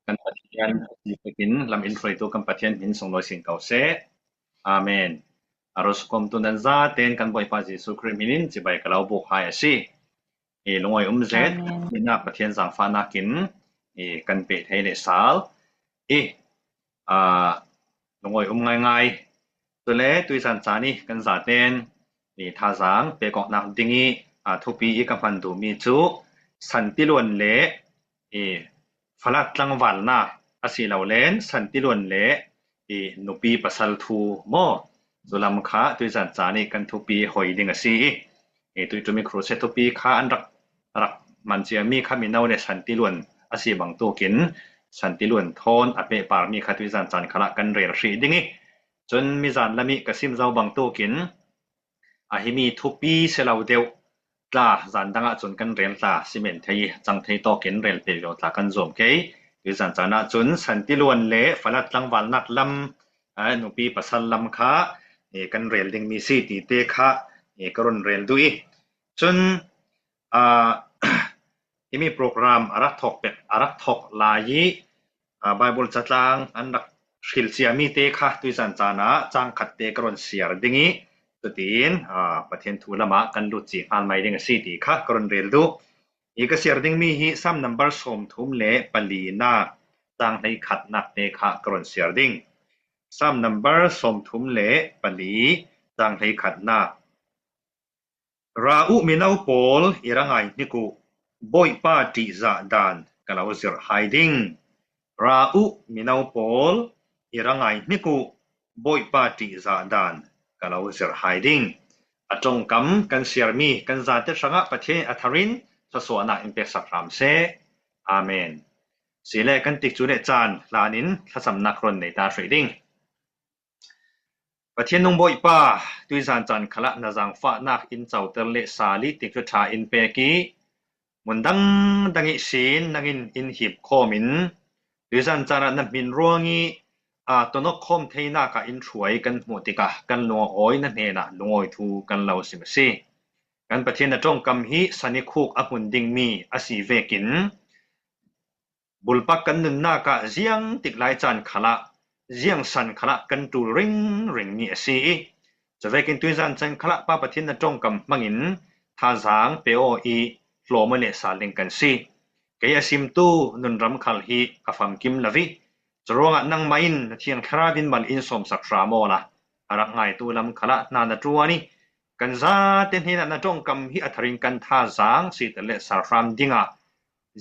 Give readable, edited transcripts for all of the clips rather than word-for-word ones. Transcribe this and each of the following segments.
กันปะเทียนสิไปกินลำอินฟรอยตัวกันปะเทียนหิน249เสอาเมนอารสกมตุนันซาเตนกันบ่อยปาจิสุคริมินินจิบายกะลาวบุกหายสิลงอยเซตมินาปะเทียนสังฟานากินกันเปไทเลสาลลงอยง่ายๆตัวเลตุยสันจานี่กันซาเตนทาสังเปกอกนักดิงีทุปีอีกับพันดูมีจูสันติลวนเลฟลัดลังวันนะอาศิลาวเลนสันติลวนเลนุปีปัสลทูโมจุลามขาตุยสันจานี่กันทุปีหอยดิงสีตุยจุมิครูเซทุปีขาอันรักมันเจียมีขามินาวเลสันติลวนอาศิบังตัวกินสันติลวนทอนอเปปาร์มีขาตุยสันจานขละกันเรียสีดิงีจนมีจานละมีกสิมเจ้าบังตัวกินหิมีทุปีเสลาวเดียวตาจันดังจนกันเรียนตาสิเมนไทยจังไทยตอกินเรียนเปรียวตากันโจมเกยคือจันจานะจนสันติลวนเลฟลัดลังวันนักลำนุปีปัสลำขากันเรียนดิงมีสีตีเตคะกรุนเรียนดุยจนมีโปรแกรมอารักทอกลายไบเบิลจัดลางอันดักชิลเซียมีเตคะตุยจันจานะจังขัดเตกรุนเสียร์ดิงีตุตีนประเทศทูลมากันลุจิอันไม่ดิงสีตีค่ะกรณเรลดูอีกเสียดิงมีฮีซัมนัมเบอร์สมทุมเลปลีนาจังให้ขัดนักเนค่ะกรณเสียดิงซัมนัมเบอร์สมทุมเลปลีจังให้ขัดนักราอุมินาวโปลอีรังไงนิกุบอยปาติซาดานกันลาวเสียไฮดิงราอุมินาวโปลอีรังไงนิกุบอยปาติซาดานกันเราเสียหายดิ้งจงกำกันเสียมีกันจัดเตสังประเทศอัธรินสสวนาอินเปสักรามเซอาเมนสีเลกันติกจุเนจานลานินทสำนักรนในตาสีดิ้งประเทศนงบอยป้าตุยจานจันขละนาจังฟ้านักอินเจ้าเตเลสาลิติกจุชาอินเปกีมุนดังอิสินนังอินหิบโคมินตุยจานจานนับมินรัวงีตัวนกคมเทน่ากับอินช่วยกันหมดติกะกันลวงอ้อยนั่นเองนะลวงอ้อยทูกันเราสิมซีกันประเทศนจงกำฮีสันิคุกอปุนดิงมีอาศิเวกินบุลปักกันนึงน่ากะเจียงติกไลจันขละเจียงสันขละกันตูริงมีอาศิจะเวกินตุยจันจันขละป้าประเทศนจงกำมังอินทาจางเปโออีโลมเลสาลิงกันซีเกียซิมตูนุนรำคัลฮีกับฟัมกิมลาวีจรวงนังมาอินเทียนคราบินบันอินสมสักรามอละอารักไงตัวลำขละนานาจัวนี่กันซาเต็นที่นาจงกำฮิอัทรินกันท่าจางสิตเลสารามดิงะ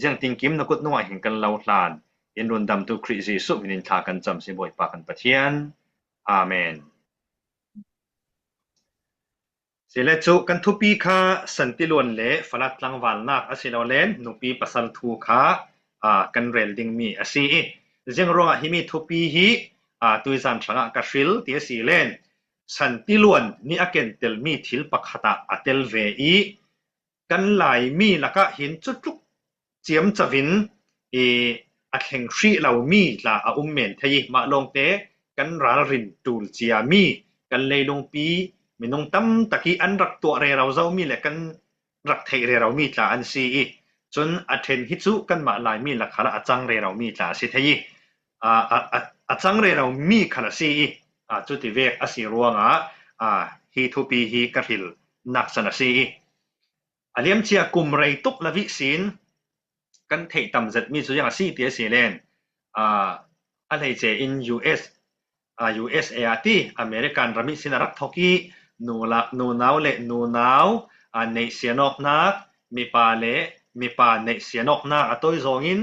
ยังติงกิมนักุดนัวหิงกันเลาลานอินรุนดำตุคริซิสุมินินทากันจำสิบอยปากันปะเทียนอาเมนสิเลจุกันทุปีคาสันติลวนเลฟลัดลังวันนักอสิลาวเลนนุปีปัสลทูคากันเรลดิงมีอสิจึงรองหิมีทุปีฮีตุยจันทร์กสิลที่สีเลนสันติลวนนี่อาเกนเตลมีทิลปักขตาอัเตลเวอีกันไหลมีละก็หินจุกเจียมจวินอักแห่งชีเหล่ามีละอุมเมนทยมาลงเตกันรารินตูลเจียมีกันเลยลงปีมีนงตั้มตะกี้อันรักตัวเรเราเจ้ามีและกันรักไทยเรเรามีละอันซีจนอัเทนฮิจุกันมาลายมีละขละจังเรเรามีละสิทยจังเรเรามีขนาดซีจุดที่เวกอสิรวงฮีทูปีฮีกระหิลนักสนซีเลียมเชียกุมไรตุกละวิสินกันเทตัมเจ็ดมีสุยังซีเตียสีเลนอะไรเจอิน USART อเมริกันรามิสินรักทอกีนูนาวเลนูนาวในเสียนอกนักมีปาเลมีปาในเสียนอกนักตัวจงอิน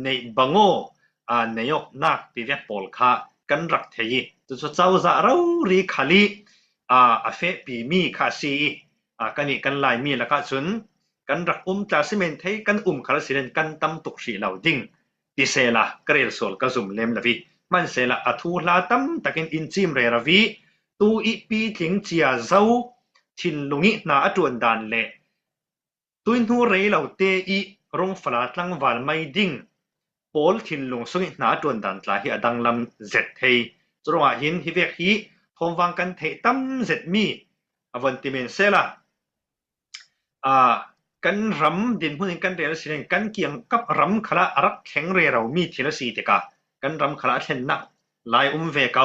ในบังโอนายกนักที่เรียกปอลคากันรักเทียจุดเจ้าจะเรารีขลีเฟปีมีคาซีกันนี่กันลายมีละก็จนกันรักตาสิเมนเทกันขลสิเลนกันตั้มตุกสีเหล่าดิ่งดิเซล่ะกระเรลโซลกซุมเลมลาวีมันเซล่ะอัทูลาตั้มตะกินอินจิมเรราวีตูอีปีถิงเจียเจ้าทินลุงินาอจวนดานเล่ตุนหูเรเหล่าเตอีรงฟลาตังวาลไม่ดิ่งปอลทินลงสุงินาจวนดันตลาฮีอดังลำเจ็ดเฮจรวงหินฮิเวกฮีทอมวังกันเทตั้มเจ็ดมีวันติเมนเซล่ะ กันรำดินผู้นี้กันเรียนสิเล่นกันเกี่ยงกับรำขละรักแข็งเรเรามีทีละสีติกากันรำขละเช่นนักลายเวเกา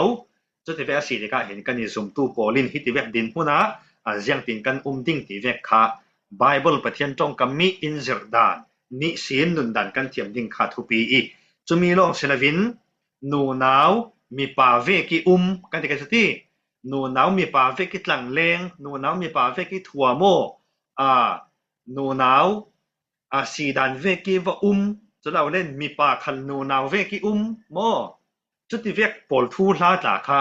จุดที่เวสีติกาเห็นกันยิสุมตูโปลินฮิติเวดินผู้น่ะเจียงตินกันดิ่งที่เวค่ะไบเบิลปะเทียนจงกัมมีอินเซอร์ดานนิสินนุนดันกันเทียมดิ่งค่ะทุปีอีจะมีลองเซลวินนูนาวมีป่าเวกิกันติกาสตินูนาวมีป่าเวกิตลังเลงนูนาวมีป่าเวกิทัวโมนูนาวสีดานเวกิวะจะเล่าเล่นมีป่าคันนูนาวเวกิโมจุดที่เวกปอลทูลาจากค่ะ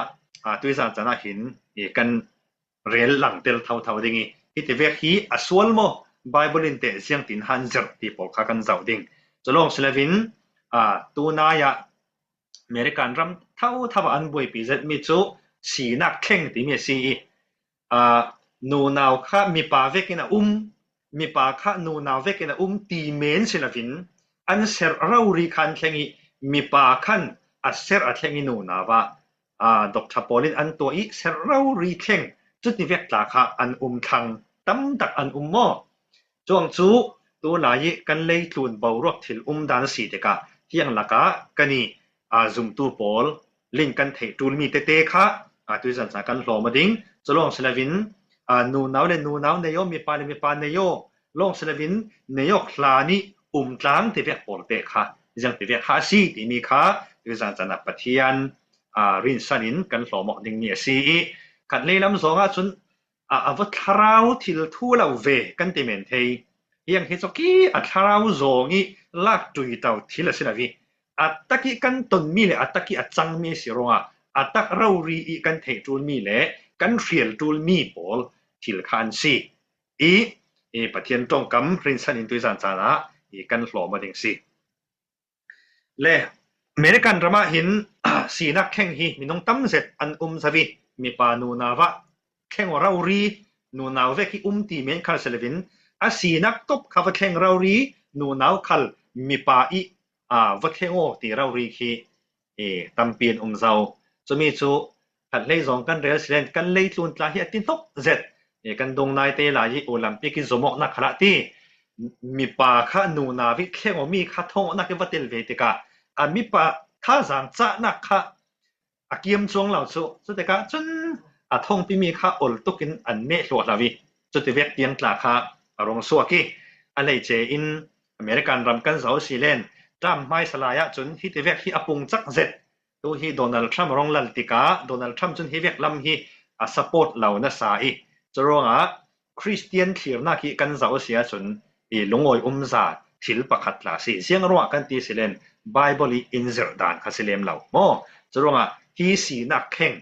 ตัวสารจะน่าเห็นกันเรียนหลังเตลเท่าๆดิ่งที่ที่เวกฮีสวลโมไบเบิลอินเตเสียงตินฮันเซอร์ที่ปอลค่ากันเจ้าดิ่งจะลองเซลวินตัวนายะอเมริกันรำเท่าอันบวยปีเซมีจูสีนักแข่งที่มีสีนูนาวค่ะมีป่าเวกินะมีป่าค่ะนูนาวเวกินะตีเมนเซลวินอันเซอร์เรารีคันแข่งมีป่าคันเซอร์อัดแข่งนูนาวะดอกทับปอลินอันตัวอีเซอร์เรารีแข่งจุดนี้เวกตาค่ะอันทังตั้มตักอันโมจวงจูตัวลายกันเลยทุนบาวรกถิลดานสีเดกะที่ยังลักะกันนี่ซุมตูปอลลิงกันเทตูนมีเตค่ะตัวสันสากันหลอมาดิ้งจะลองเซลวินนูนาวนูนาวเนโยมีปานเนโยลองเซลวินเนโยคลานีตามที่เวกปอลเตค่ะยังที่เวกฮาซีที่มีค่ะตัวสันสานับปะเทียนรินสันินกันหลอมาดิ้งเนี่ยสีกันเลยลำสองจุนวัดราวที่ทั่วเราเวกันเตเมนเทยังเห็นสักกี่ทราวโซงี้ลากจุยเต่าที่ละสินะวิตะกี้กันต้นมีเลยตะกี้จังมีสิรงตะเรารีกันเทจูลมีเลยกันเฟียลจูลมีปอลที่ละคันสิปะเทียนตรงกำรินสันินตุยสันจานะกันหลอมาดิงสิเล่อเมริกันรามาหินสีนักแข่งฮีมีน้องตั้มเสร็จอันสวิมีปานูนาวะแข่งเรารีนูนาวเวกิตีเมนคาร์เซลวินสีนักตบข้าแข่งเรารีนูนาวคัลมีปาวัดแข่งตีเรารีคีตั้มเปลี่ยนเจ้าจะมีจูขัดเลยสองกันเรียลสิเลนกันเลยตุนตาเฮียตินตกเจ็ดกันดงนายเตลายีโอลิมปิกสมอกนักขณะที่มีปาข้านูนาวิแข่งมีข้าทงนักวัดเตลเวติกามีปาข้าสังจ้านักข้าเกี่ยมจงเหล่าจูสุดท้ายจนทงปีมีข้าอลตุกินอันเมฆหลวดลาวิจุดที่เวกเตียงตาข้าอารมณ์สวกีอะไรเจอินอเมริกันรำกันสาวซีเลนจำไม่สลายจนที่ที่เวกที่อปุงจักเจ็ดตัวที่โดนัลด์ทรัมป์รองลัลติกาโดนัลด์ทรัมป์จนที่เวกลำที่สปอร์ตเหล่านั้นสายจะร้องคริสเตียนขีรนักที่กันสาวเสียจนลงอยซาศิลปะขัดลาสีเสียงร้องกันที่ซีเลนไบเบิลอินเซอร์ดานคาสิเลมเหล่าโมจะร้องที่สีนักแข่ง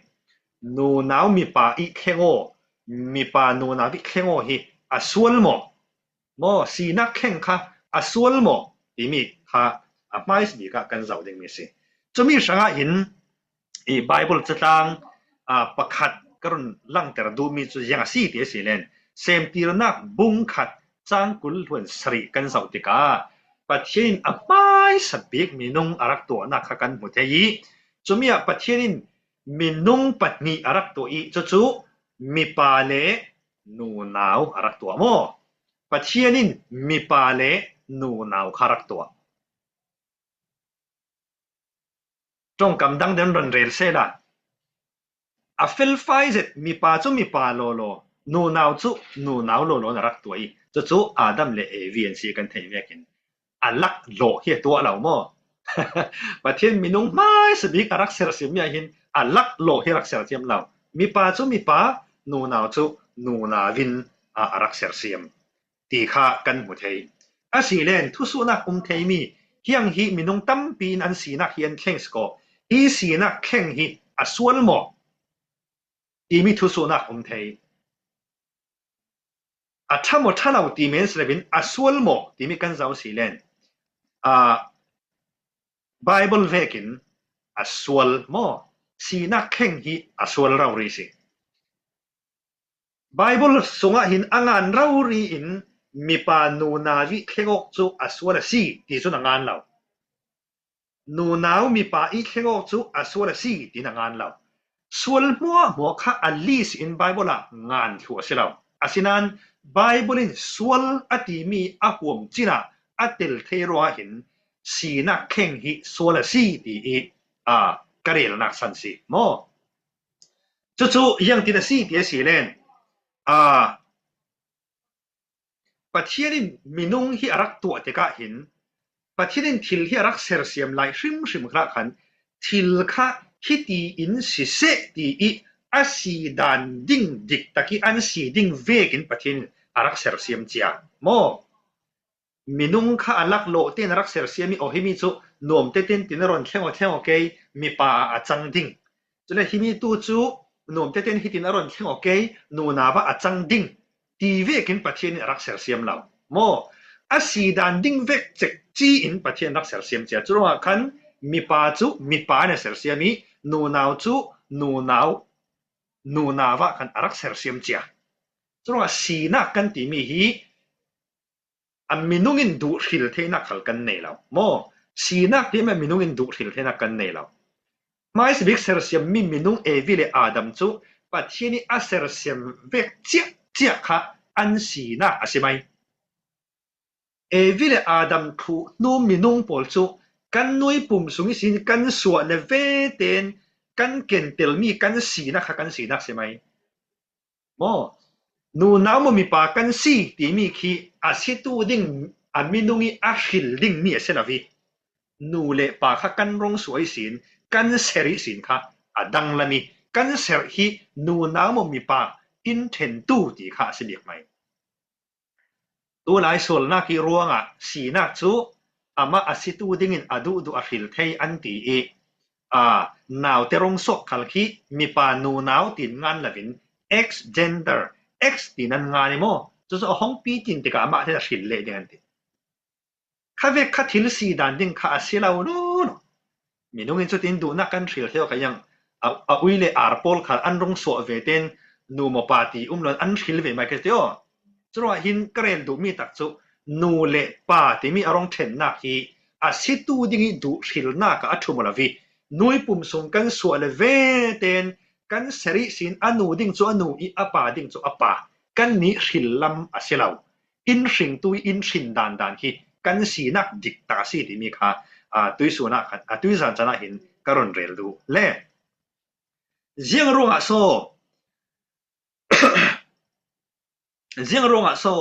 นูนาวมีป่าอีแข่งมีป่านูนาวิแข่งฮีสวลโมสีนักแข่งค่ะสวลโมที่มีค่ะไม่สิบีกันสาวดึงมีสิจะมีสังหินไบเบิลจะตั้งประคัดกรุณลังแต่ดูมีจุดยังสีที่สิเลนเซมตีรนักบุ้งขัดจางกุลทวนสรีกันสาวติกาประเทศไม่สบีกมีนุ่งอารักตัวนักกันหมดที่จะมีประเทศมีนุ่งปัตนีอารักตัวอีจู่มีปาเลนูนาวอารักตัวโมปัจเจียนินมีปาเลนูนาวอารักตัวจงกำดังเดินรันเรลเซล่ะฟิลไฟเซตมีปาจูมีปาโลโลนูนาวจูนูนาวโลโลอารักตัวอีจู่อาดัมเลเอวีเอ็นซีกันเทียนเวกินอัลลักโลเฮียตัวเราโมประเทศมีนุ่งไม่สบิกอารักเซอร์ซิมยาหินอัลลักโลเฮียรักเซอร์ซิมเรามีปาจูมีปานูนาวจูนูนาวินอารักเซอร์ซิมตีข้ากันหมดเฮสีเลนทุสุนักเทมีเฮียงฮีมีนุ่งตั้มปีนอันสีนักเฮียนเข่งสกอฮีสีนักเข่งฮีสวลโมตีมีทุสุนักเทถ้าหมดถ้าเราตีเมนส์เลวินสวลโมตีมีกันเจ้าสีเลนไบเบิลเวกินสวลโมสีนักแข่งฮีสวลเรารีสิไบเบิลส่งหินอ่านเรารีอินมีปานูนาวิแข่งออกจูสวลสีที่สุดงานเรานูนาวมีปาอีแข่งออกจูสวลสีที่งานเราสวลมัวข้าอัลลิสอินไบเบิลงานถั่วเสียเรา asinan Bible swal atimi ahum china atel thero hin sina kheng hi swala si ti karel nak san si mo chu yang ti si ti si len pathianin minung hi arak tu te ka hin pathianin thil hi arak ser siam lai hrim kha khan thil kha hi ti in si se ti asi dan ding dik taki an si ding vekin pathin arak ser siam chia mo minung kha alak lo ten arak ser siam mi ohimi chu nom te ten tinaron thleng ke mi pa achang ding chule himi tu chu nom te ten hitin aron thleng ke nu na ba achang ding ti vekin pathin arak ser siam law mo asi dan ding vek chek chi in pathin arak ser siam chia chuwa khan mi pa chu mi pa na ser siam mi nu naw chu nu nawa kan arak ser siam chia chuwa sina kan ti mi hi minungin du thil theina khal kan nei law mo sina ti ma minungin du thil theina kan nei law mai sibik ser siam mi minung evile adam chu pathiani a ser siam vek chia kha an sina asimai evile adam thu nu minung pol chu kan noi pum sungi sin kan suwa le ve ten kan ken tel mi kan sina kha kan sina asimai mo nu naw mo mi pa kan si ti mi khi asitu ding aminungi a hil ding mi asenavi nu le pa kha kan rong suai sin kan seri sin kha adang lami kan ser hi nu naw mo mi pa in then tu ti kha sibik mai tu lai sol na ki ruanga sina chu ama asitu ding in adu du a hil thei an ti naw te rong sok khal khi mi pa nu naw tin ngan lavin x gender x tinan ngani mo chu so hong pi tin te ka ma the hil le ding an ti kha ve kha thil si dan ding kha asilau no minungin chu tin du na kan thil theo ka yang a uile arpol khal an rong so ve ten nu mo pa ti lon an thil ve ma ke teo chro hin krel du mi tak chu nu le pa ti mi arong then na hi asitu ding du thil na ka athumolavi noi pum song kan so le ve ten kan seri sin anu ding chu anu I apa ding chu apa kan ni hrillam asilau in hring tu in hrin dan hi kan si nak dik ta si ti mi kha tui su na khan tui san chana hin karon rel du le jiang ronga so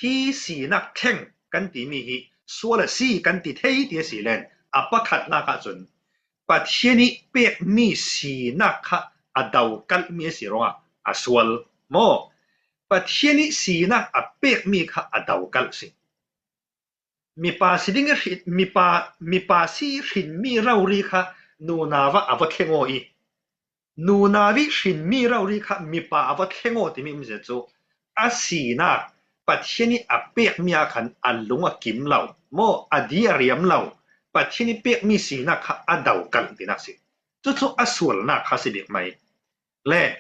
hi si nak theng kan ti mi hi swala si kan ti thei ti si len apakhat na ka chun pathiani pek mi si nak kha adaw kal mi si ronga aswal mo pathiani si nak apek mi kha adaw kal si mi pa siding mi pa si hrin mi rauri kha nu nawa awa khengo I nu nawi hrin mi rauri kha mi pa awa khengo ti mi mje chu asina pathiani apek mi khan alunga kim law mo adia riam law pathiani pek mi si na kha adaw kal ti na si chu aswal na kha si bik mai le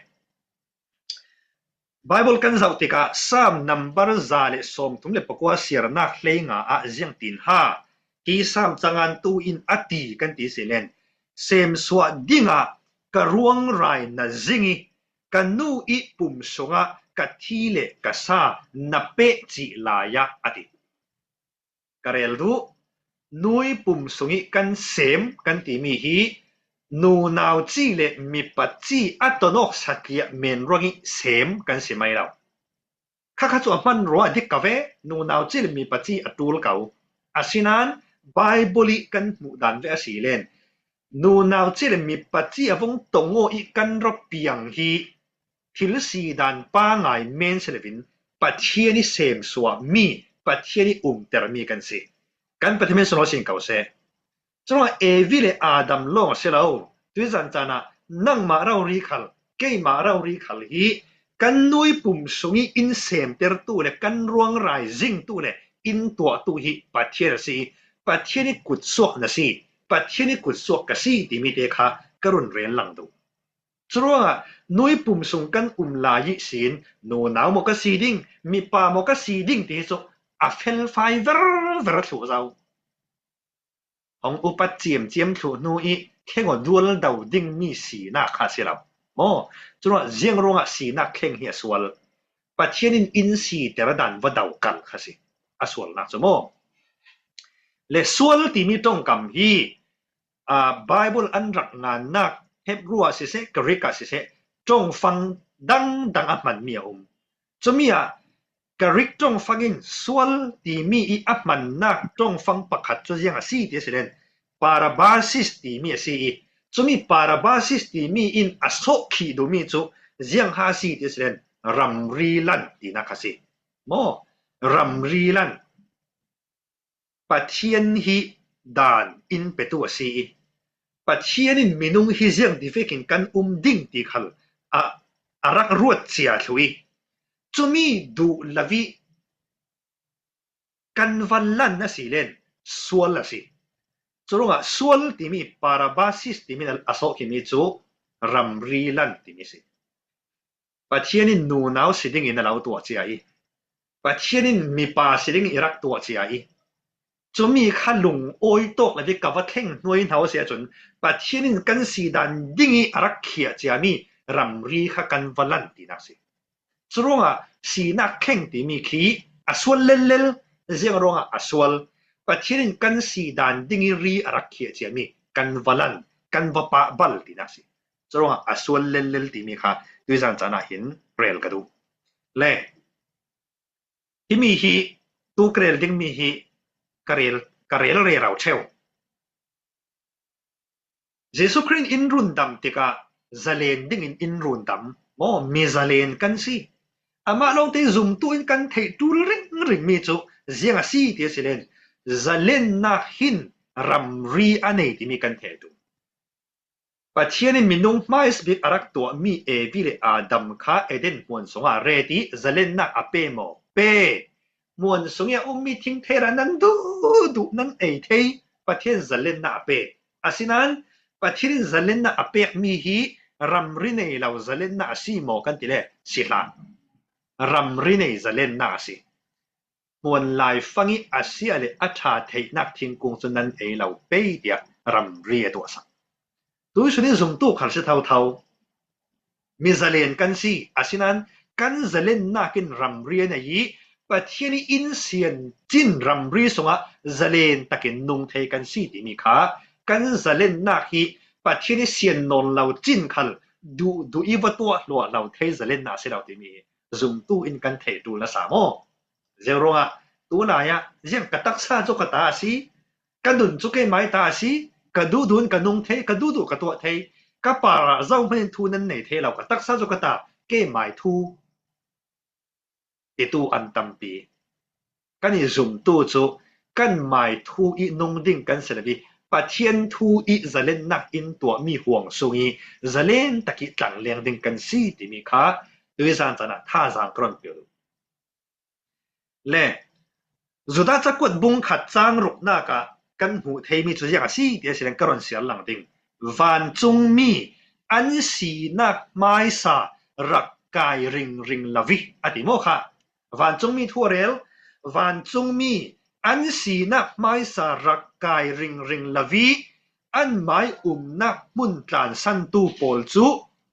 Bible kan zautika Psalm number zale som tumle pakwa sirna hleinga a jiang tin ha hi Psalm changan tu in ati kan ti silen sem swa dinga ka ruang rai na zingi kanu I pum songa ka thile ka sa na pe chi la ya ati karel du nui pum songi kan sem kan ti mi hi nu naw chi le mi pa chi atonok sakia men rongi sem kan si mai law kha chu man ro adik ka ve nu naw chi le mi pa chi atul kau asinan bible kan mu dan ve si len nu naw chi le mi pa chi avong tongo I kan ro piang hi thil si dan pa ngai men selevin pathiani sem swa mi pathiani ter mi kan si kan pathimen so sin kau se chro evile adam long selo tui zan chana nang ma rau ri khal ke ma rau ri khal hi kan nui pum sungi in sem ter tu le kan ruang rai jing tu le in to tu hi pathian si pathiani kut sok na si pathiani kut sok ka si ti mi te kha karun ren lang du chro nui pum sung kan la yi sin no naw mo ka si ding mi pa mo ka si ding ti so a fel fai ver thu zau Hong upat chiam thu nu I khengo dual daw ding mi si na kha silaw mo chuno jiang ronga si na kheng hi swal pathianin insi teradan wadawkal khasi aswal na sumo le sual ti mi tong kam hi bible anrak ngan nak hebrew se greek se tong fang dang aman mi chumia greek tong fangin sual ti mi I aman nak tong fang pakhat chu jiang si ti selen parabasis ti mi si chumi parabasis ti mi in asok khi do mi chu jiang ha si ti selen ramrilan ti na khasi mo ramrilan pathian hi dan in petu si pathianin minung hi jiang ti fekin kan ding ti khal arak ruat chia thui chumi du lavi kan vallan na silen sual la si churunga sual ti mi parabasis ti min asok ki mi chu ramrilan ti mi si pathianin nu naw siding in alaw tua chia I pathianin mi pa siding irak tua chia I chumi khalung oi tok la vi ka wa theng noi hau sia chun pathianin kan si dan dingi arak khia chia mi ramri kha kan valan ti na si churunga sina kheng ti mi khi aswal lel jiang ronga aswal pathianin kan si dan dingi ri arak khia chia mi kan valan kan va pa bal ti na si churunga aswal lel ti mi kha tui san chana hin rel ka du le hi mi hi tu krel ding mi hi karel re rau cheu jesu christ in run dam tika zalen ding in run dam mo mi zalen kan si ama long te zum tu in kan thei tu ring mi chu jiang si ti silen zalen na hin ramri anei ti mi kan thei tu pathianin minung mais bik arak to mi e bile adam kha eden mon songa reti zalen na ape mo pe mon songya mi thing thera nan du nan e thei pathian zalen na ape asinan pathian zalen na ape mi hi ramri nei law zalen na si mo kan tile sila ramri nei zalen na si mon lai fangi asia le atha thei nak thing kung chunan e law pe dia ramri to sa tu sunin zum tu khal se thau mi zalen kan si asinan kan zalen na kin ramri na yi pathiani in sian chin ramri songa zalen takin nung thei kan si ti mi kha kan zalen na hi pathiani sian non law chin khal du I watwa lo law thei zalen na se law ti mi zum tu in kan thei tu la sa mo zeronga tu na ya jiang katak sa jo kata si kadun chu ke mai ta si kadu dun kanung thei kadu du ka to thei ka para zau men thu nan nei thei law ka tak sa jo kata ke mai thu ti tu an tampi kani zum tu chu kan mai thu I nung ding kan selabi pathian thu I zalen nak in to mi huang sungi zalen taki tlang leng ding kan si ti mi kha tui san chana tha jang kron pe le zuda chakwat bung khat chang ruk na ka kan hu thei mi chu ya si ti silen karon sial lang ding van chung mi an si nak mai sa rak kai ring lavi ati mo kha van chung mi thu rel van chung mi an si nak mai sa rak kai ring lavi an mai nak mun tlan san tu pol chu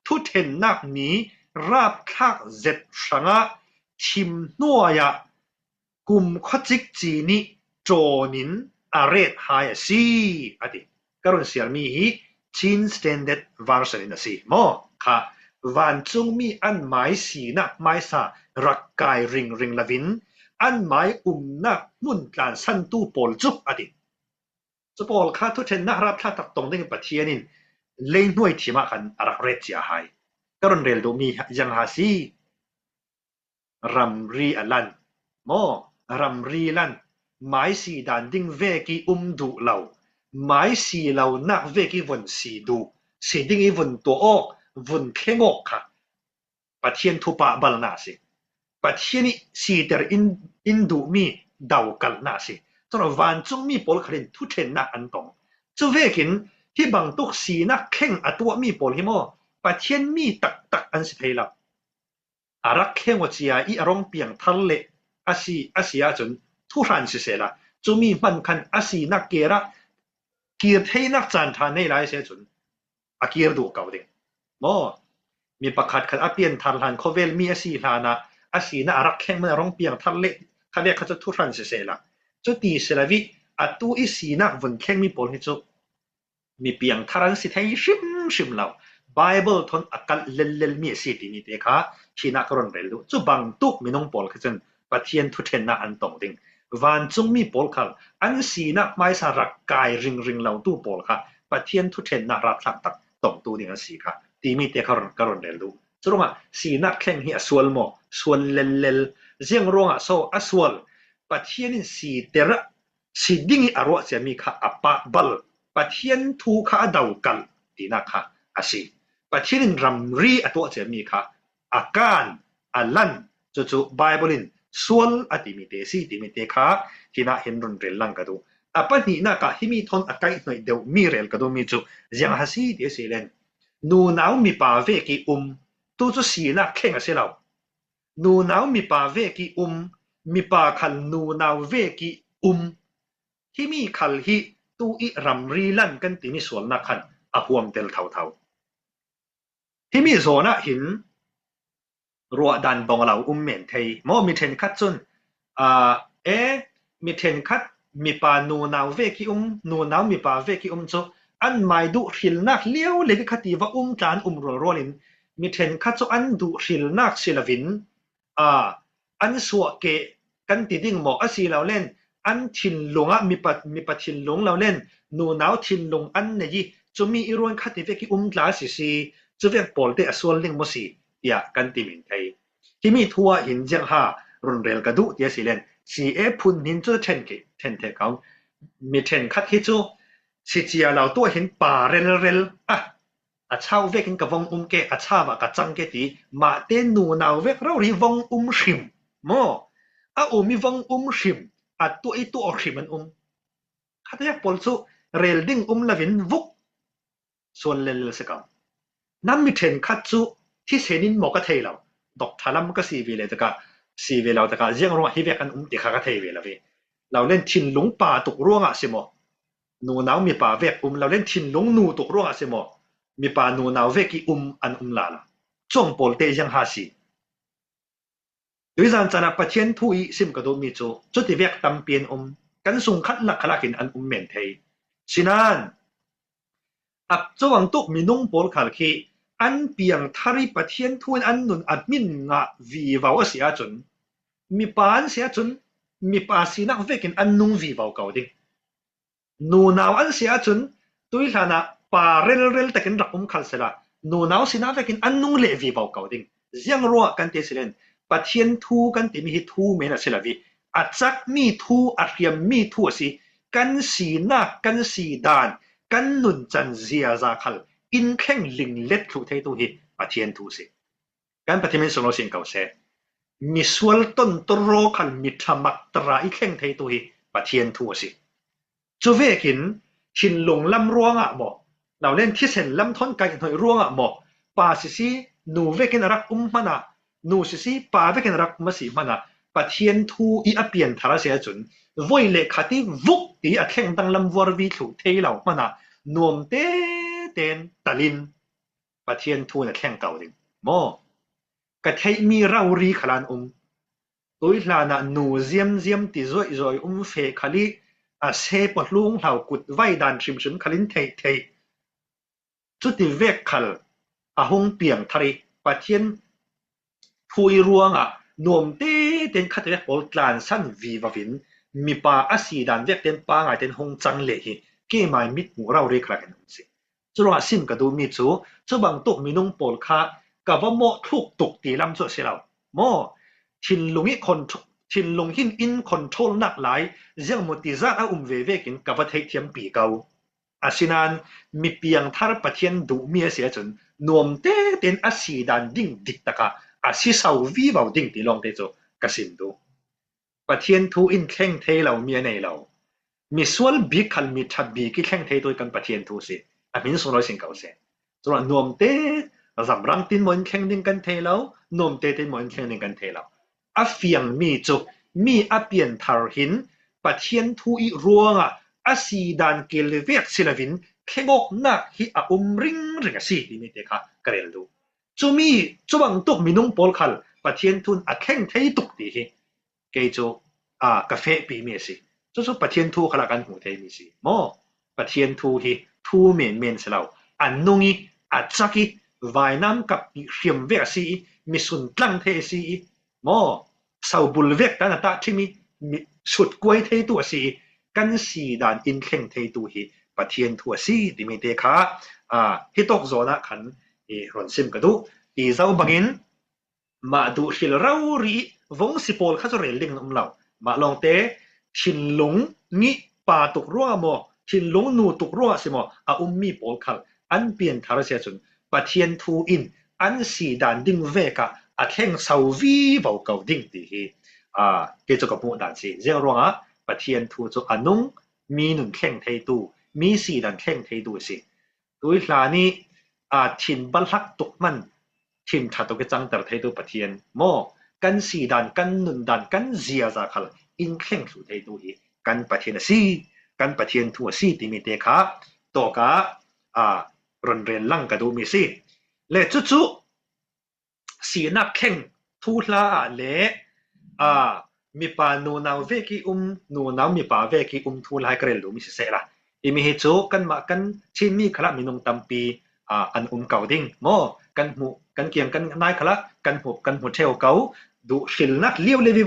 thu then nak ni rap thak zet sanga thim nuaya kum khachik chi ni chonin aret hai si ati karon sial mi hi chin standard version in si mo kha van chung mi an mai si na mai sa rak kai ring lavin an mai na mun tlan san tu pol chu ati chu pol kha thu then na rap thla tak tong ding pathianin lein hnuai thima khan arak ret chia hai karon rel do mi yang ha si ramri alan mo ramri lan mai si dan ding ve ki du law mai si law nak ve ki von si du si ding I von to ok von khengok kha pathian thu pa bal na si pathian si ter in du mi daw kal na si chon van chung mi pol khalin thu then na an tong chu ve kin hi bang tuk si na kheng atwa mi pol hi mo pathian mi tak an si theila arak kheng wa chia I arong piang thal le asia chun thu ran si se la chu mi man khan asi na kera kir thei nak chan tha nei lai se chun akir du kaw ding mo mi pakhat khat apian thar han khovel mi asi hlana asina arak kheng man rong piang thalle khale kha chu thu ran se se la chu ti selavi atu isina vun kheng mi pol hi chu mi piang tharan si thai shim law bible thon akal lel mi si ti ni te kha china karon rel lu chu bang tuk minong pol kha chen pathian thu then na an tong ding van chung mi pol khal an sina mai sa rak kai ring law tu pol kha pathian thu then na rak thak tak tong tu ding si kha ti mi te karon rel lu chu ronga sina kheng hi aswal mo swal lel jiang ronga so aswal pathian in si tera si dingi arwa che mi kha apa bal pathian thu kha dau kal tina kha asi pathian ramri atwa che mi kha akan alan chu bible in swal atimi te si timi te kha tina henrun rel lang ka du apani na ka himi thon akai noi deu mi rel ka du mi chu jiang hasi te silen nu nau mi pa ve ki tu chu si na kheng ase law nu nau mi pa ve ki mi pa khal nu nau ve ki himi khal hi tu i ramri lan kan ti mi swal na khan a huam tel thau himi zona hin ruwa dan bong law men thei mo mi then khat chun mi then khat mi pa nu nau ve ki nu nau mi pa ve ki chu an mai du ril nak liao le ki khati wa tlan rolin mi then khat chu an du ril nak silavin an suwa ke kan ti ding mo asi law len an thin lunga mi pa thin lung law len nu nau thin lung an nei chu mi iron khati ve ki tla si chu vek pol te aswal ling mo si ya kan ti min thei himi thua hin jang ha run rel ka du ti silen si e phun hin chu then the kaung mi then khat hi chu si chia law to hin pa rel a chau vek in ka vong ke a cha wa ka chang ke ti ma te nu nau vek ro ri vong shim mo a mi vong shim a tu i tu shim an khatia pol chu rel ding lavin vuk son lel se ka nam mi then khat chu thi senin mo ka thei law dok thalam ka si ve le ta ka si ve law ta ka jiang ro hi vek an ti kha ka thei ve la ve law len thin lung pa tuk ruanga se mo nu nau mi pa vek law len thin lung nu tuk ruanga se mo mi pa nu nau ve ki an la chong pol te jang ha si dui zan chana pathian thu i sim ka do mi chu ti vek tam pian kan sung khat lak khalakin an men thei sinan ap chawang tuk minung pol khal khi an piang thari pathian thuin an nun admin nga vi waw sia chun mi pan sia chun mi pa sinak vekin an nung vi waw kaw ding nu naw an sia chun tui hlana pa rel takin rak khal sela nu naw sina vekin an nung le vi waw kaw ding jiang ro kan te silen pathian thu kan ti mi hi thu me na sela vi achak mi thu a riam mi thu si kan si na kan si dan kan nun chan zia za khal in kheng ling let thu thei tu hi pathian thu si kan pathian solo sin kaw se mi swal ton toro khal mi thamak tra i kheng thei tu hi pathian thu si chu vekin thin lung lam ruanga mo law len thi sen lam thon kai hoi ruanga mo pa si nu vekin rak mana nu si pa vekin rak ma si mana pathian thu i apian thara se chun voi le khati vuk ti a kheng dang lam war vi thu thei law mana nuam te ten talin pathian thu na kheng kaw ding mo ka thei mi rauri khalan tui hlana nu ziam ti zoi fe khali a se patlung hlau kut vai dan trim khalin thei chu ti vek khal a hung piang thari pathian thui ruanga nuam te ten khatia pol tlan san vi wavin mi pa asi dan vek ten pa ngai ten hung chang le hi ke mai mit mu rauri khlakan si chuwa sim ka du mi chu bang tuk minung pol kha ka wa mo thuk tuk ti lam chu silaw mo thin lung hin in control nak lai jiang mo ti za a ve vekin ka wa thei thiam pi kau asinan mi piang thar pathian du mi sia chun nuam te ten asi dan ding dik taka asi sau vi waw ding ti long te chu ka sim du pathian thu in kheng thei law mi nei law mi swal bi khal mi thabi ki kheng thei toy kan pathian thu si amin so noi sin kaw se chuan nuam te zamrang tin mon kheng ding kan thei law nuam te tin mon kheng ding kan thei law a fiang mi chu mi a pian thar hin pathian thu i ruanga asi dan kel vek silavin khengok na hi a ring si ti mi te kha karel du จุมีจวังตุกมินุงปอลคัลปะเทียนทุนอะแข่งไทตุกติฮิเกโจกาแฟปีเมสิจุปะเทียนทูขละกันหูไทมิสิมอปะเทียนทูฮิทูเมนสลาวอันนุงิอะจักิวายน้ำกับเขียมเวกซีมิสุนตลังเทซีมอสาวบุลเวกตันตะที่มีสุดกวยเทตัวซีกันสีดานอินแข่งเทตัวฮิปะเทียนทัวซีดิมีเตคาฮิตกโซนะขันรอนซิมกระดูตีเจ้าบังอินมาดูชิลเรารีวงสิโปลข้าจะเรลิงน้ำเหล่ามาลองเตชินหลงงี้ป่าตุกรัวมอชินหลงนูตุกรัวสิมอมีโปลคัลอันเปลี่ยนทารเสียจุนปะเทียนทูอินอันสีดานดิ้งเวกะอะแข่งสาววีเบาเก่าดิ้งตีฮีเกจกับมูดานสิเจ้ารัวปะเทียนทูจุอนุงมีหนึ่งแข่งไทตูมีสีดานแข่งไทตูสิด้วยลานี้ทินบัลลักตุกมันทินทัดตุกจังแต่ไทตูปะเทียนโมกันสีดานกันหนุนดานกันเสียจากขลอินแข่งสู่ไทตูฮีกันปะเทียนสีกันปะเทียนทัวสีติมีเตคาโตการอนเรนลังกระดูมีสิเลจุสีนักแข่งทูลาเลมีปานูนาวเวกินูนาวมีปาเวกิทูลายกระเรลูมีสิเสละอิมิฮิโจกันมากันชิมีขละมีนงตัมปีอันเก่าดิ้งโมกันหูกันเกียงกันนายขละกันหูเทวเก่าดูสิลนักเลี้ยวเลวิ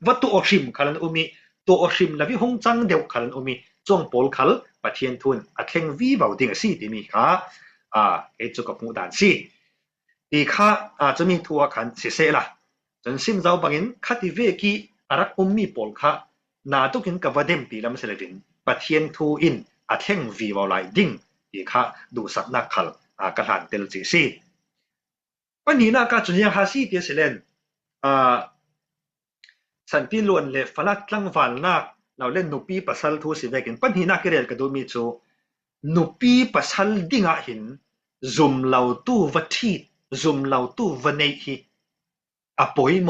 วัตถุอชิมขลันมีตัวอชิมลวิหงจังเดียวขลันมีจงโปลขลปะเทียนทุนอะแข่งวีเบาดิ้งสิติมีค่ะเอจุกับมูดานสิอีค่ะจะมีทัวขันสิเสละจนซิมเจ้าบังอินคัดเวกีอารักมีโปลค่ะนาตุกินกับวเดมปีลำเสลวินปะเทียนทูอินอะแข่งวีเบาไลดิ้งอีค่ะดูสักนักขลกระหันเตลจิสิวันนี้น่าการจุนยังฮาซีเดียสิเลนสันติล้วนเลฟลัดลังวันนักเราเล่นนุปีปัสสัลทูสิเวกินปัญหานักเรียนกระดูมีจูนุปีปัสสัลดิ้งหินซุมเหล่าตู้วัดที่ซุมเหล่าตู้วันในฮีอปอยโม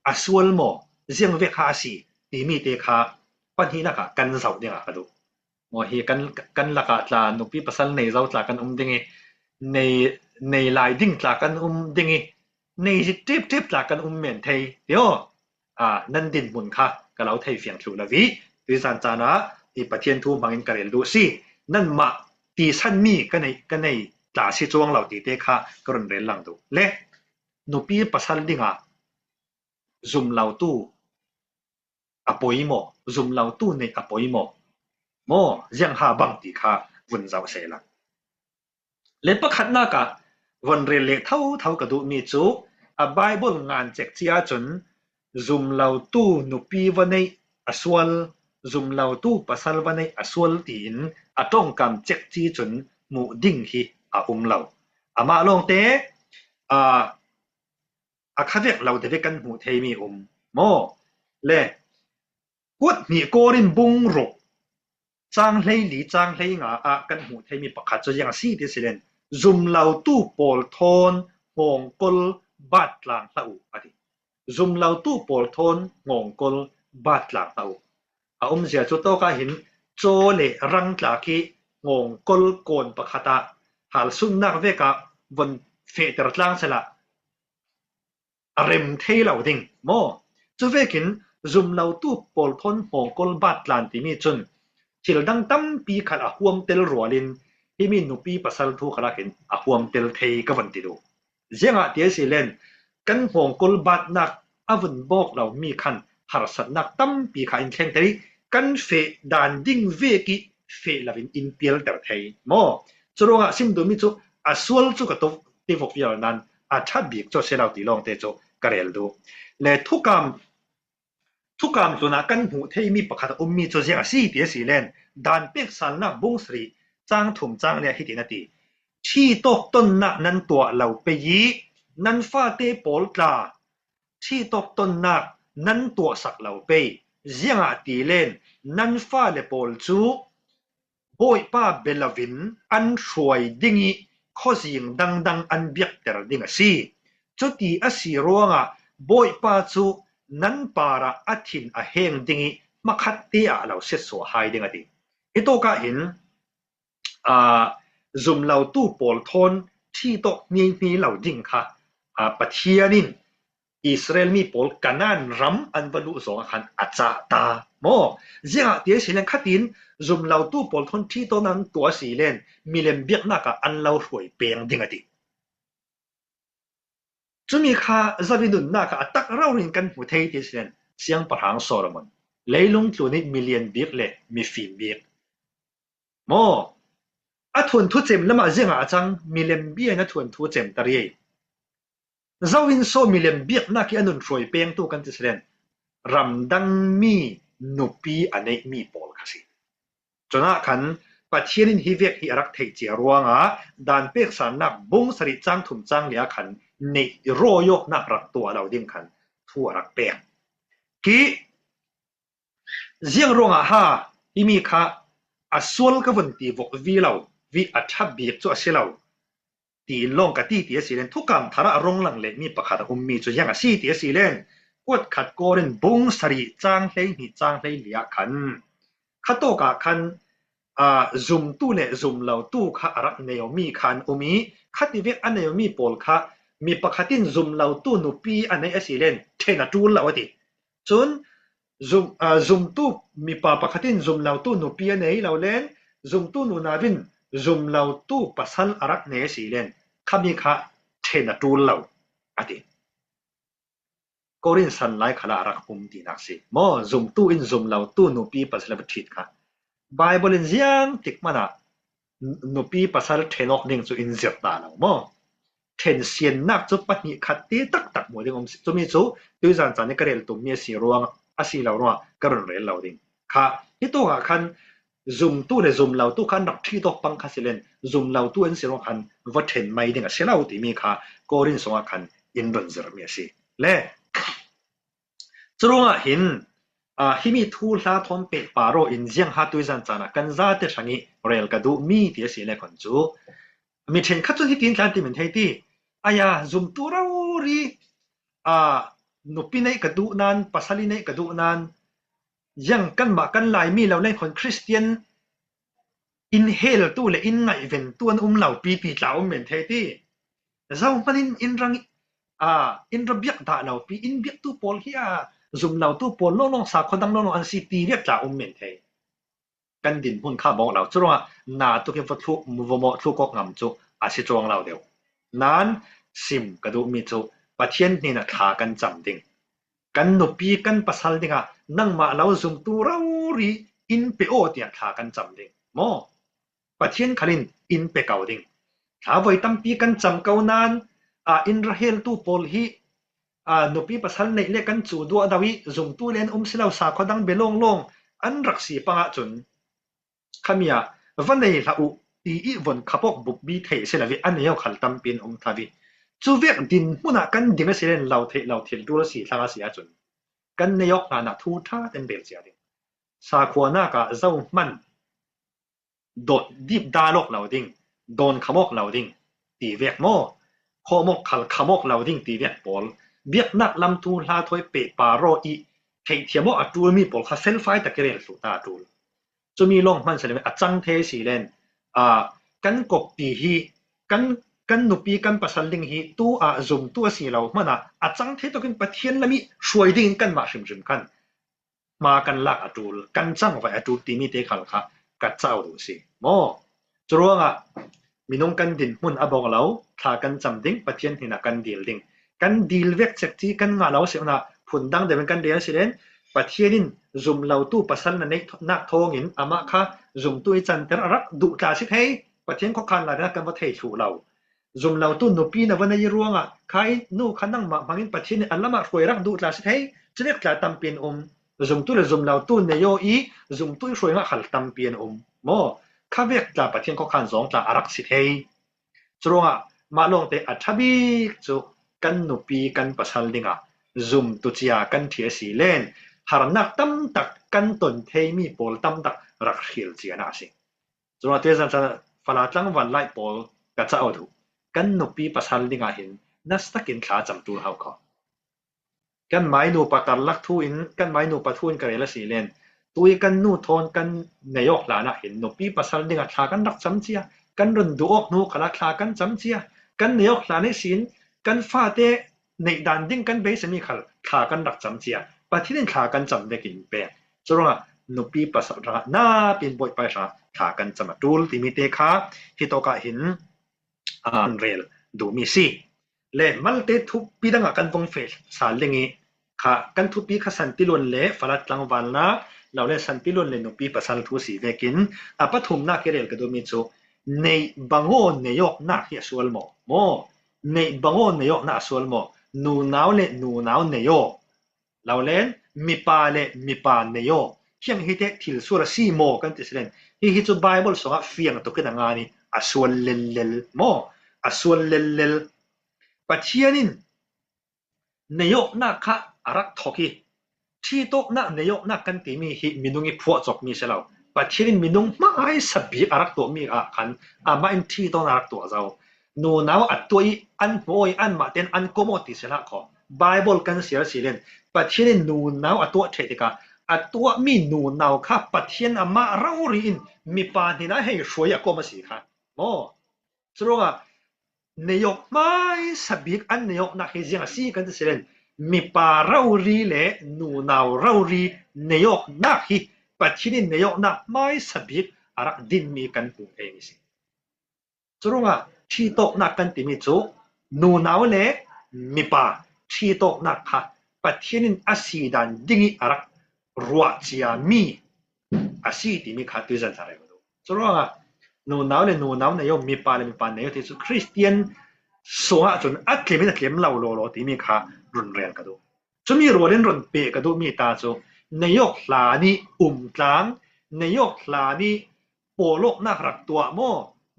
อสวลโมเจียงเวคาสีตีมีเตคาปัญหานักกันเสาเนี่ยกระดูโมฮีกันลักตานุปีปัสสัลในเสาตากันดิ้งในลายดิ้งตากันดิ้งในจิบตากันเหม็นไทยเดียวนั่นดินบุญค่ะก็เราไทยเฟียงถูละวิวิจารณ์จานะอีปะเทียนทูมังอินกระเรลูซี่นั่นมาตีสันมีกันในตาสิจวงเราตีเตค่ะกรนเรนลังดูเละนุปีปัสสัลดิ้งซุมเราตู้อปอยโมซุมเราตู้ในอปอยโมโมยังหาบังตีค่ะวันเจ้าเสละเละประคัดนักวันเรนเละเท่ากระดูมีจูไบเบิลงานเจ็กเจียจนซุมเหล่าตู้นุปีวันในอสวลซุมเหล่าตู้ปัสสัลวันในอสวลตีนต้องกำเจ็กจีจนมูดิ้งฮีเหล่ามาลงเตข้าเวกเราเดกันหูเทมีโมเล่กวดมีโกรินบุงรุกจางเลยหลีจางเลยงากันหูเทมีประคัดจะยังซีดิสิเลนซุมเหล่าตู้โปลทอนหงกลบาดหลังเต่าซุมเหล่าตู้โปลทนงงกลบาดหลังเต่าเสียจุดโตก็เห็นโจเลรังตากีงงกลโกนประคตาหาสุนนักเวกะวันเฟตร์ลังเสละเริมเทเหล่าดิ่งโมจุเวกินซุมเหล่าตู้โปลทนงงกลบาดหลังที่มีจนชิลดังตั้มปีขัดห่วงเตลรัวลินที่มีนุปีปัสสัลทูขลักเห็นห่วงเตลเทก็วันติดูเจียงเดียสิเลนกันหงกลบาดนักวันบอกเรามีคันหาสัตนักตั้มปีขาอินแข่งเตยกันเฟดานดิ้งเวกิเฟลาวินอินเปียลเตอร์เทยโมจุรงซิมดูมิจูสวลจุกตบที่ฟกฟิลนั้นชัดบีกโจเซลาติลองเตโจกระเรลดูและทุกกรรมตัวนักกันหูเทยมีประคัตมีโจเซียซีเดียสิเลนดานเป็กสันนักบุงสรีจางถุมจางเนี่ยฮิตินาตีที่ตกต้นนักนั้นตัวเราไปยีนั้นฟาเตโปลตาที่ตกต้นนักนั้นตัวสักเราไปเจียงตีเลนนั้นฟาเลโปลจูบอยป้าเบลวินอันช่วยดิ้งข้อสิ่งดังอันเบียกแต่ดิ้งสิจุดที่สิรัวงบอยป้าจูนั้นปาระอัฐินเฮงดิ้งมาขัดเตียเราเสียสวหายดิ้งดิอิโตก็เห็นซุมเราตู้โปลทนที่ตกมีเหล่าดิ้งค่ะ ปะเทียนินอิสราเอลมีปอลกันนานรัมอันบลุสองคันอาจาตาโมเจียเตียสิเลนขัดินซุมเหล่าตู้ปอลทนที่ตัวนั้นตัวสีเลนมีเลมเบียกนักอันเหล่าสวยเปียงดิงอดีจุมีค่าจะวินุนนักอัตักเราเรียนกันหัวเทยเตียสิเลนเสียงประหางโซโลมอนเลยลงตัวนี้มิลเลียนเบียกเลยมีฟิล์มเบียกโมอัทวนทุเจมละมาเจียงอาจังมิลเลียนเบียกนัทวนทุเจมตารีเจ้าวินโซมิเลมเบียกนักอันนุนช่วยเปียงตัวกันติสเลนรำดังมีนุปีอันนี้มีปอลคสิจนขันปัจเจียนินฮิเวกฮิรักเทจิรัวงาดานเปียกสารนักบุ้งสริจังถุมจังเหลียขันในโรยกนักรักตัวเราดิ้งขันทั่วรักเปียงกีเจียงรวงอาฮาที่มีค่าอัศวลกับวันตีวกวีเราวิอัฐบีกตัวเสียเราตีลงกับตีเตียสีเลนทุกคำทาระรงหลังเล็กมีประคัดมีจุดยังสีเตียสีเลนกวดขัดโกเรนบุ้งสริจังเลยหิจังเลยเหลียขันขัดโตกะขันซุมตู้เนี่ยซุมเหล่าตู้ข้ารักเนยมีขันมีขัดที่เวกอันเนยมีปอลข้ามีประคัดินซุมเหล่าตู้นุปีอันเนยสีเลนเทนจูลเหล่าดิจนซุมตู้มีประคัดินซุมเหล่าตู้นุปีอันเนยเหล่าเลนซุมตู้นุนาวินซุมเหล่าตู้ปัสสัลอารักเนยสีเลนข้ามีข้าเทนจูลเหล่าอดีก็รินสันไลขลารักตีนักสิมอซุมตู้อินซุมเหล่าตู้นุปีปัสสัลบัติดค่ะไบเบิลเจียงติกมานะนุปีปัสสัลเทนอกนิ่งจูอินเจียตาเรามอเทนเซียนนักจุปัตนิขัดตีตักหมดดิ้งจุมีจูดูจันจันนี่ก็เรียนตัวมีสีรวงอาศัยเราว่าก็เรียนเราดิ้งค่ะที่ตัวขันซุมตู้เนี่ยซุมเหล่าตู้ขันรักที่ตัวปังคาสิเลนซุมเหล่าตู้อินสีรวงขันวัดเทนไม่ดิ้งเสียเราที่มีค่ะก็รินสงขันอินโดนเซียมีสิเล่จรวงหินที่มีทูลลาทอนเปปาโรอินเจียงฮัตุยจันจานะกันซาเตชังอีเรลกระดูมีที่สิเลคนจูมีเช่นขัดจุดที่ตีนการที่มันเฮตีอายาซุมตัวเรารีนุปีในกระดูนั้นปัสสลีในกระดูนั้นยังกันมากันหลายมีเราเล่นคนคริสเตียนอินเฮลตัวเลยอินไงเวนตัวนั้นเหล่าปีเจ้าเหมือนเฮตีเจ้ามันอินรังอินระเบียกด่าเราปีอินเบียกตัวปอลเฮียซุมเหล่าตู้ปนโลงสาคนดังโลงอันซีตีเรียกจ่าเมนเทกันดินหุ่นข้าบอกเราจรวงนาตุกเก็บวัตถุมุวมอทุกกงำจุอาศิจวงเราเดียวนั้นซิมกระดูมีจุปะเทียนนี่นะขากันจำดิ่งกันนุปีกันปัสสัลดิ่งนั่งมาเราซุมตู้เรารีอินเปโอเตียขากันจำดิ่งโมปะเทียนขลินอินเปเกาดิ่งถ้าไว้ตั้มปีกันจำเกานั้นอินราเฮลตู้ปอลฮีนุปีปัสสัลในเล็กกันจูดัวดาวิซุมตู้เลนสิลาวสาคนดังเบลงอันรักสีปังจุนขมีวันในลาอุตีอีวันขับออกบุบบีเทเสลวิอันนี้เอาขัลตัมเป็นทาวิจูเวกดินมุนักกันดิ่งเสเลนเราเทลดูรสีทางเสียจุนกันในยกนาทูท่าเต็มเบลเสียดิ่งสาขวานากะเจ้ามันโดดดิบดาลกเราดิ่งโดนขมอกเราดิ่งตีเวกโมขมอกขัลขมอกเราดิ่งตีเวกปอลเบียกนักลำตูลาถอยเปปาโรอีเทียมอตูมีปอลคาเซลไฟตะเกเรลสุตาตูลจะมีลงมันเสร็จจังเทสีเลนกันกบปีฮีกันนุปีกันปัสสัลดิงฮีตัวซุมตัวสีเรามันจังเทตัวกันปะเทียนละมีช่วยดิ่งกันมาชิมกันมากันลักตูลกันจังไว้ตูลตีมีเตขัลค่ะกัดเจ้าดูสิโมจรวงมีน้องกันดินมุนบอกเราถ้ากันจำดิ่งปะเทียนที่นักกันดีลดิ่งกันดีลเวกเซกที่กันงาเราเสียนะผลดังเดี๋ยวกันเดียร์สิเลนปะเทียนินซุมเหล่าตู้ปัสสัลนันนักทองอินอามาค่ะซุมตู้จันเตอร์รักดุกาสิเทปะเทียนเขาคันอะไรนะกันว่าเทชูเราซุมเหล่าตู้นุปีนะวันในรวงใครนู่ขันนั่งมาบางอินปะเทียนอันละมาช่วยรักดุกาสิเทจะเรียกกาตัมเปียนซุมตู้และซุมเหล่าตู้เนโยอีซุมตู้ช่วยรักขัลตัมเปียนโมข้าเวกกาปะเทียนเขาคันสองการักสิเทจรวงมาลงเตอัฐบิกจูกันนุปีกันปัสสัลดิ่งซุมตุจียกันเทียสีเลนหารนักตั้มตักกันตนเทมีปอลตั้มตักรักเขียลเจียนาสิจนว่าเทสันจะฟลาจังวันไล่ปอลกัจจะเอาดูกันนุปีปัสสัลดิ่งเห็นนัสตักินขาจำตัวเขาขอกันไม้นูปัตตาลักทูอินกันไม้นูปัตทูอินกันเรลสีเลนตัวกันนูทอนกันนายกลานะเห็นนุปีปัสสัลดิ่งขากันรักจำเจียกันรุนดูออกนูขลักขากันจำเจียกันนายกลาในสิน กันฟ้าเตในด่านดิ่งกันเบสมีขัลขากันรักจำเจียปะที่นี่ขากันจำได้กินเปะจรงนุปีภาษาระน่าเป็นบทไปราขากันจำตูลที่มีเตขาที่ตกหินเรลดูมีสิและมัลเตทุบปีดังกันตรงเฟสสาลงี้ขากันทุบปีขัสันติลวนเล่ฟลัดลังวันนะเราเล่สันติลวนเล่นุปีภาษาทุสีเวกินปฐุมนักเรลก็ดูมีจูในบางโง่ในยกนักเฮียสวลโมในบางโง่ในยกนักสวลโมนูนาวเลนูนาวเนโยเราเล่นมีปาเลมีปาเนโยเพียงฮิตทิลสุรซีโมกันติสเลนฮิจูไบเบิลสองเฟียงตุกันงานีอสวลเลลโมอสวลเลลปัจเจียนินเนโยนักขะรักทอกีที่โตนักเนโยนักกันติมีฮิมินุงิพวกจกมีเสลาปัจเจียนินมินุงมาไอสับบีรักตัวมีขันมาอินที่โตนักตัวเจ้านูนาวอัตตัวอันโอยอันมาเต็นอันโกโมติเสละขอไบเบิลกันเสียสิเลนปัจเจียนนูนาวอัตตัวเทติกาอัตตัวมีนูนาวค่ะปัจเจียนมาเรารีนมีปานินะให้ช่วยโกมาสิค่ะโมสรุปว่าเนยกไม่สับบีอันเนยกนักเฮียงสิกันสิเลนมีปาเรารีเลนูนาวเรารีเนยกนักฮิปัจเจียนเนยกนักไม่สับบีรักดินมีกันปุ่งเองสิสรุปว่าที่โตนักกันติมิจูนูนาวเลมีปาที่โตนักค่ะปัจเจียนอาศัยดันดิ่งรักรัวเจียมีอาศัยติมิขาตุจันทร์อะไรก็ดูสรุปว่านูนาวเลนูนาวเนี่ยมีปาเลมีปาเนี่ยที่สุคริสเตียนสวะจนอัดเคมินักเคมเล่าโลติมิขารุนแรงก็ดูจะมีรัวเล่นรุนเปะก็ดูมีตาจูนายกลานีกลางนายกลานีโปโลกนักรักตัวโม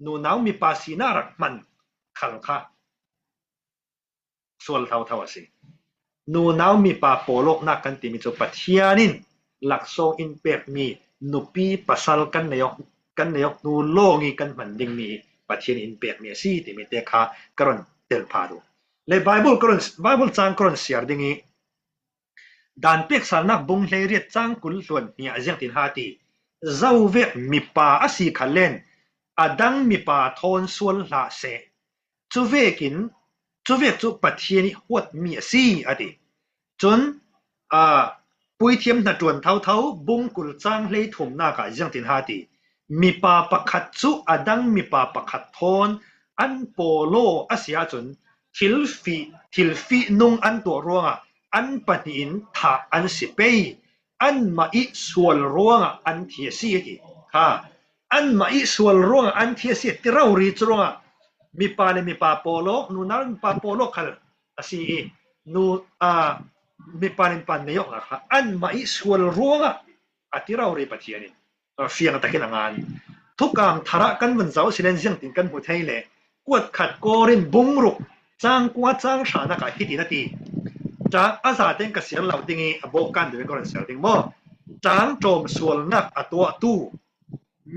นูนาวมีปาสีน่ารักมันขังค่ะส่วนเท่าสินูนาวมีปาโปโลกนักกันติมิโจปัทยานินหลักทรงอินเปกมีนุปีปัสลกันนายกนูโลงีกันมันดิ่งมีปัทยานินเปกมีสีติมิเตคากรอนเตลพาดูเลยไบเบิลจางกรอนเสียดิ่งนี้ด่านเปกสารนักบุงเลเรียจางกุลส่วนเนี่ยเจียงตินฮาตีเจ้าเวกมีปาอสีขันเล่นอดังมีปาทอนส่วนละเสจูเวกจูปัทเทียนิหวดมีสีอดีจนปุยเทียมนัดจวนเท่าบุงกุลจางเลยถุมนากาจังตินฮาตีมีปาปักขัดจูอดังมีปาปักขัดทอนอันโปโลอาเซียจนทิลฟีนุงอันตัวรัวอันปนินทาอันสิเปย์อันมาอิส่วนรัวอันเทียสีดีค่ะอันมาอิส่วนรัวอันเทียสีที่เรารีจรัวมีปาเลมีปาโปโลนูนั้นปาโปโลคัลอาศัยนูมีปาเลมีปาเนยกนะคะอันมาอิส่วนรัวอันที่เรารีปัจเจียนิเฟียงตะกินงานทุกการทาระกันวันเสาร์สิเลนเซียงติงกันหัวไทยเลยกวดขัดโกรินบุงรุกจางกวดจางชานักฮิตินาทีจากอาสาเต็งกเสียงเหล่าดิ้งอโบกันเดี๋ยวก็เสียงดิ้งมั่วจางโจมส่วนนักอตัวตู้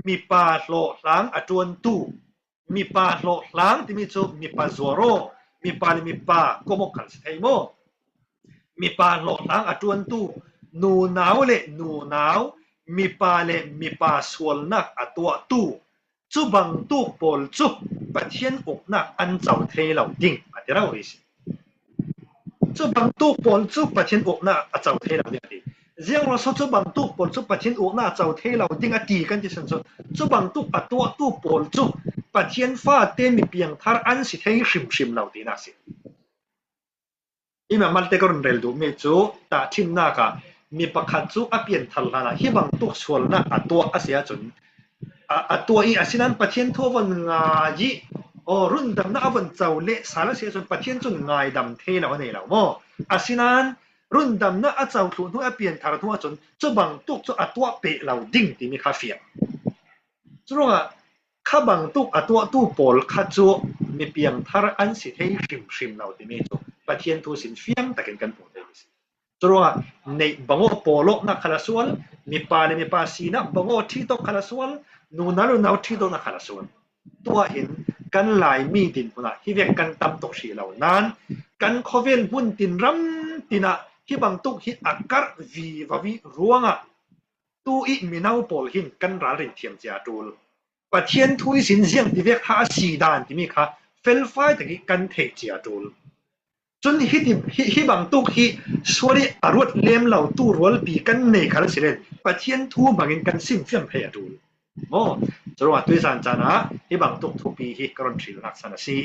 มีปาโลล้างอจวนตู้มีปาโลล้างที่มีจูมีปาซัวโรมีปาลิมีปาโกมกันสิเทโมมีปาโลล้างอจวนตู้นูนาวเลนูนาวมีปาเลมีปาส่วนนักอตัวตู้จูบังตู้ปอลจูปัจเจียนอกนักอันเจ้าเทเหล่าดิ้งอันที่เราเรียกจูบังตู้ปอลจูปัจเจียนอกนักอันเจ้าเทเหล่าดิ้งดีเรื่องเราจูบังตู้ปอลจูปัจเจียนอกนักเจ้าเทเหล่าดิ้งอดีกันที่ฉันจูบังตู้อัตัวตู้ปอลจูปัจเจียนฟ้าเต็มมีเพียงทาร์อันสิเทชิมเหล่าดิ้งนักสิอีแม่มันเตกรุนเรลดูเมจูตาทิมนักมีประคัตจูอเปียนทัลลานะที่บังตู้ส่วนนักอัตัวอาเซียจนตัวอีอาศินันปัจเจียนทั่ววันงายีรุ่นดำนักวันเจ้าเละสารเสียจนปัจเจียนจนง่ายดำเทแล้ววันนี้แล้วมั่วอาศินันรุ่นดำนักเจ้าทุนทั่วเปลี่ยนทาร์ทั่วจนจะบังตุกจะตัวเปะเราดิ้งที่มีคาเฟียจรู้ว่าข้าบังตุกตัวตู้ปอลข้าจูมีเพียงทาร์อันสิเทชิมเราที่มีจูปัจเจียนทุสินเฟียงตะเกินกันหมดเลยจรู้ว่าในบังโอปอลนักคาราสวลมีปาเลมีปาซีนักบังโอที่ตกคาราสวลนูนาวที่โดนนักข่าวส่วนตัวเห็นกันหลายมีดินพุ่นที่เรียกกันตำตกสีเหล่านั้นกันโคเวนบุญตินรำตินะที่บางตุกฮิอากาศวีรัวงตู้อีมีนาวปอลหินกันรารินเทียมเจ้าตูลปัจเจียนทุยสินเสียงที่เรียกหาสีดานที่มีค่ะเฟลไฟตะกี้กันเทเจ้าตูล จนฮิบังตุกฮิสวริอรวดเลมเหล่าตู้รวลปีกันในคาร์สิเลนปะเทียนทูบังอินกันซิมเฟียมเพยดูโมจรวดตุยสันจานะฮิบังตุกทุปีฮิกรอนทริลนักสนสี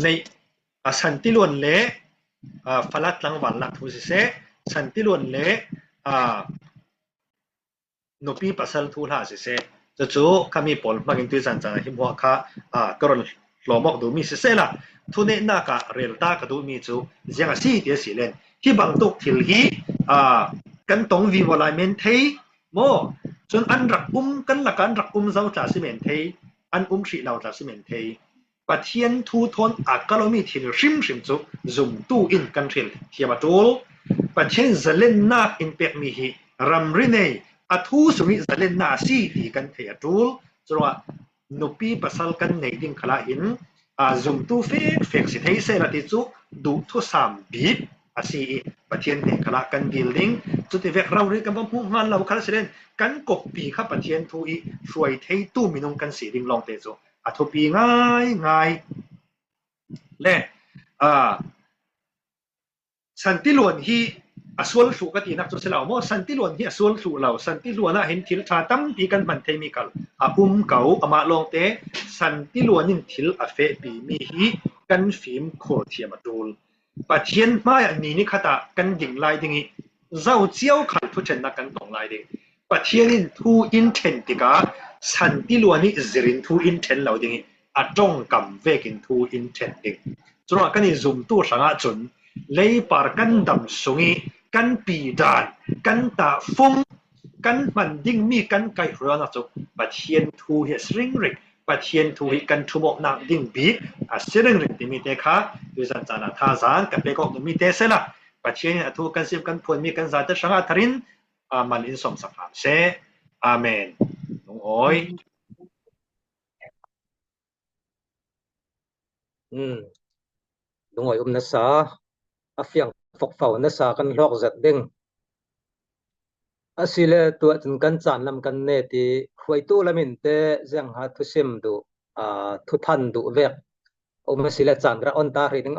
ในสันติลวนเลฟลัดลังวันลักทุสิเซสันติลวนเลนปีปัสสลทูลาสิเซจะจูคามีปอลบังอินตุยสันจานะฮิบัวคากรอนหลอบอกดูมีสิเซละทุเนนากะเรลตากะดูมีจูเจียงสีเดียสิเลนที่บางตุกทิลฮีกันตรงวิวลายเมนเทโมจนอันรักกันละกันรักเจ้าตาสิเมนเทอันสีเหล่าตาสิเมนเทปะเทียนทูทนอากาลมีทิลริมจูซุมตู้อินกันทิลเทียบตูลปะเทียนจะเล่นนาอินเปกมีฮีรัมริเนอทูสุมิจะเล่นนาสีดีกันเทียตูลจรวดนปีปัสสลกันในดิ่งขลาหินซุมตู้เฟกสิเทเซลติจูดูทุสามบีบสีปะเทียนเนขลากันดิลลิงจุดที่เวกเราเรียกกันว่าผู้งานเราคาร์เซเลนกันกบปีครับปะเทียนทูอีช่วยเทตู้มินงกันสีดิ่งลองเตจูทุปีง่ายและสันติลวนฮีอสวลสุกตินักจุดเสลาโมสันติลวนฮีอสวลสุเหล่าสันติลวนเห็นทิลชาตั้มปีกันมันเทมิกัลเก่ามาลงเตสันติลวนินทิลเฟปีมีฮีกันฟิมโคเทียมาดูลปะเทียนมาอันนี้นี่ขตากันดิ่งลายดิ่งเจ้าเจียวขัดทุเชนนักกันตรงลายดิ่งปะเทียนินทูอินเทนติกาสันติลวนิจรินทูอินเทนเหล่าดิ่งจงกำเวกินทูอินเทนดิ่งจนว่ากันนี่ซุมตู้สังอาจุนเลยปาร์กันดำสุงีกันปีดานกันตาฟงกันมันดิ่งมีกันไก่เรือนะจุปะเทียนทูเฮสริงริกปะเทียนทูฮิกันทุบนักดิ่งบีสริงริกที่มีเตคะดูสันจานาท่าจานกับเปกอกมีเตเสละปะเทียนทูกันซิมกันพวนมีกันซาเตสังอาทรินมันอินสมสักามเซอาเมนน้องโอยลุงโอยนัสสาอาเฟียงฟกเฝ้านัสสากันลอกจัดดิ่งสิเลตัวจนกันจานลำกันเนติหวยตู้ละมินเตจังหาทุซิมดูทุทันดูเวกสิเลจานระออนตาริง